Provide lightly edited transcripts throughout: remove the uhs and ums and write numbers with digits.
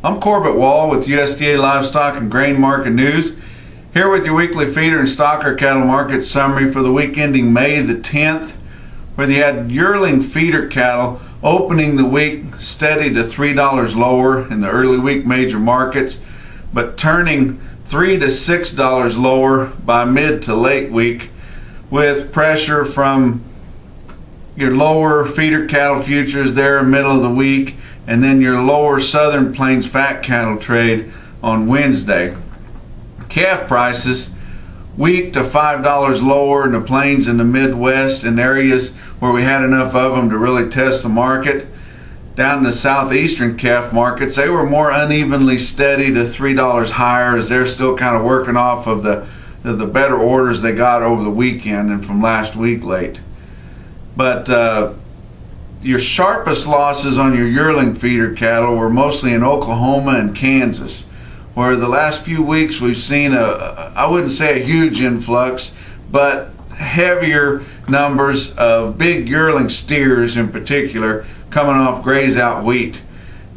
I'm Corbett Wall with USDA Livestock and Grain Market News, here with your weekly feeder and stocker cattle market summary for the week ending May the 10th, where you had yearling feeder cattle opening the week steady to $3 lower in the early week major markets, but turning $3 to $6 lower by mid to late week, with pressure from your lower feeder cattle futures there middle of the week, and then your lower Southern Plains fat cattle trade on Wednesday. Calf prices weak to $5 lower in the plains and the Midwest, in areas where we had enough of them to really test the market. Down in the southeastern calf markets, they were more unevenly steady to $3 higher, as they're still kind of working off of the better orders they got over the weekend and from last week late. But your sharpest losses on your yearling feeder cattle were mostly in Oklahoma and Kansas, where the last few weeks we've seen I wouldn't say a huge influx, but heavier numbers of big yearling steers in particular coming off graze out wheat.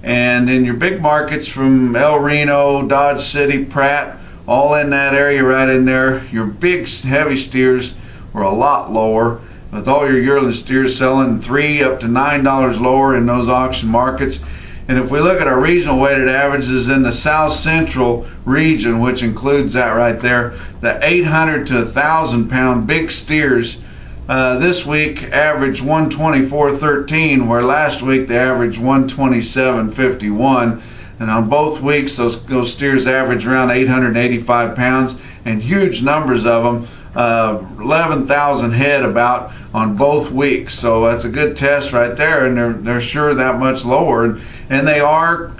And in your big markets from El Reno, Dodge City, Pratt, all in that area right in there, your big heavy steers were a lot lower, with all your yearling steers selling $3 up to $9 lower in those auction markets. And if we look at our regional weighted averages in the South Central region, which includes that right there, the 800 to 1,000 pound big steers this week averaged 124.13, where last week they averaged 127.51. And on both weeks, those steers average around 885 pounds, and huge numbers of them, 11,000 head about on both weeks. So that's a good test right there, and they're sure that much lower. And they are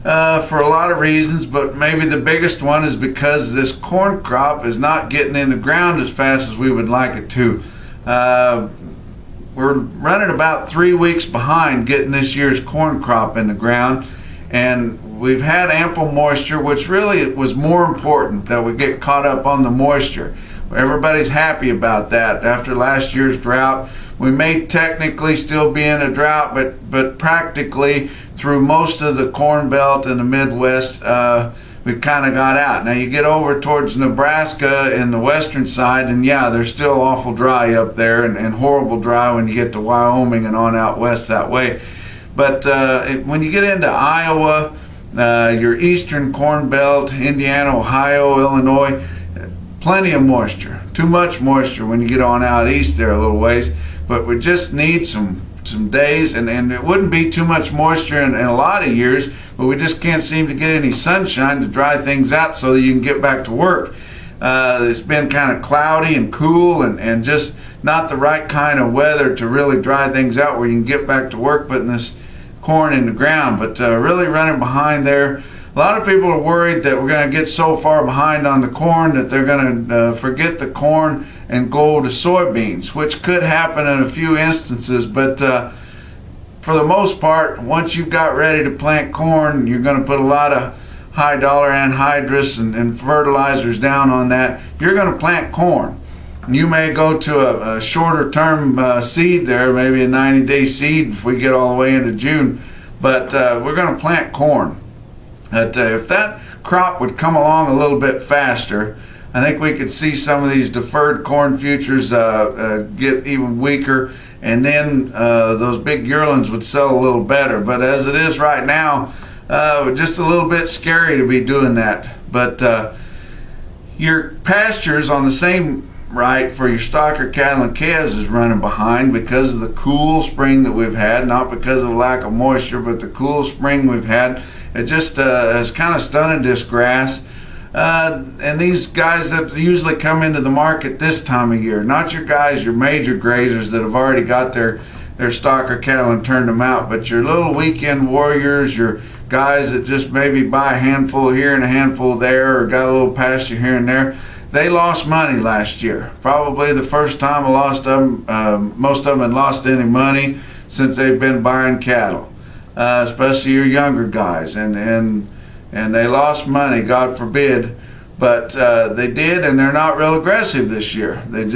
for a lot of reasons, but maybe the biggest one is because this corn crop is not getting in the ground as fast as we would like it to. We're running about 3 weeks behind getting this year's corn crop in the ground, and we've had ample moisture, which really was more important, that we get caught up on the moisture. Everybody's happy about that. After last year's drought, we may technically still be in a drought, but practically through most of the Corn Belt and the Midwest, we've kind of got out. Now you get over towards Nebraska and the western side, and yeah, they're still awful dry up there, and horrible dry when you get to Wyoming and on out west that way. But when you get into Iowa, your eastern Corn Belt, Indiana, Ohio, Illinois, plenty of moisture. Too much moisture when you get on out east there a little ways, but we just need some days, and it wouldn't be too much moisture in a lot of years, but we just can't seem to get any sunshine to dry things out so that you can get back to work. It's been kind of cloudy and cool, and just not the right kind of weather to really dry things out where you can get back to work putting this corn in the ground. But really running behind there. A lot of people are worried that we're going to get so far behind on the corn that they're going to forget the corn and go to soybeans, which could happen in a few instances. But for the most part, once you've got ready to plant corn, you're going to put a lot of high dollar anhydrous and fertilizers down on that. You're going to plant corn. You may go to a shorter term seed there, maybe a 90-day seed if we get all the way into June. But we're going to plant corn. But if that crop would come along a little bit faster, I think we could see some of these deferred corn futures get even weaker, and then those big yearlings would sell a little better. But as it is right now, just a little bit scary to be doing that. But your pastures on the same right for your stocker cattle and calves is running behind because of the cool spring that we've had, not because of lack of moisture, but the cool spring we've had. It just has kind of stunted this grass. And these guys that usually come into the market this time of year, not your guys, your major grazers that have already got their stocker cattle and turned them out, but your little weekend warriors, your guys that just maybe buy a handful here and a handful there, or got a little pasture here and there, they lost money last year. Probably the first time most of them had lost any money since they've been buying cattle. Especially your younger guys, and they lost money, God forbid, but they did, and they're not real aggressive this year. They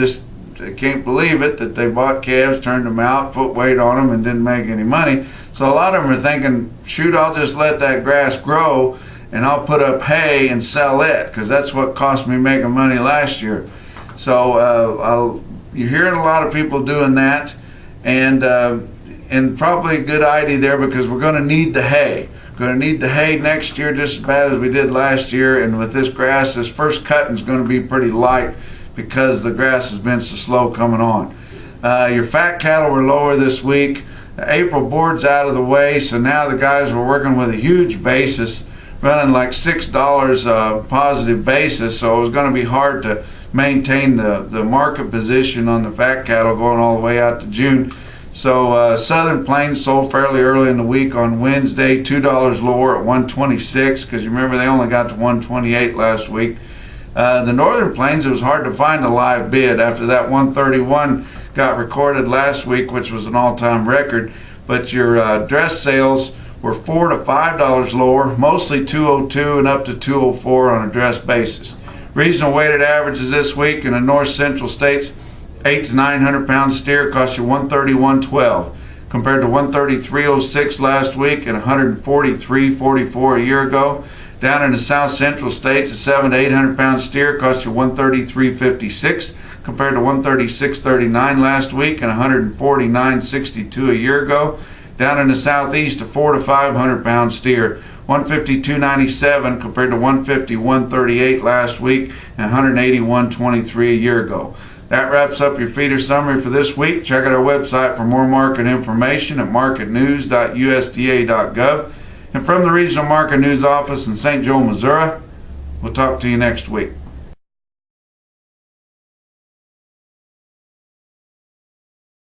can't believe it that they bought calves, turned them out, put weight on them, and didn't make any money. So a lot of them are thinking, shoot, I'll just let that grass grow and I'll put up hay and sell it, because that's what cost me making money last year. So you're hearing a lot of people doing that, and probably a good idea there, because we're going to need the hay. Going to need the hay next year just as bad as we did last year. And with this grass, this first cutting is going to be pretty light because the grass has been so slow coming on. Your fat cattle were lower this week. The April board's out of the way, so now the guys were working with a huge basis, running like $6 positive basis, so it was going to be hard to maintain the market position on the fat cattle going all the way out to June. So Southern Plains sold fairly early in the week on Wednesday, $2 lower at 126, because you remember they only got to 128 last week. The Northern Plains, it was hard to find a live bid after that 131 got recorded last week, which was an all-time record. But your dress sales were $4 to $5 lower, mostly 202 and up to 204 on a dress basis. Regional weighted averages this week in the north central states, 8 to 900 pound steer cost you $131.12 compared to $133.06 last week and $143.44 a year ago. Down in the south central states, a 7 to 800 pound steer cost you $133.56 compared to $136.39 last week and $149.62 a year ago. Down in the southeast, a 4 to 500 pound steer, $152.97 compared to $151.38 last week and $181.23 a year ago. That wraps up your feeder summary for this week. Check out our website for more market information at marketnews.usda.gov. And from the Regional Market News Office in St. Joe, Missouri, we'll talk to you next week.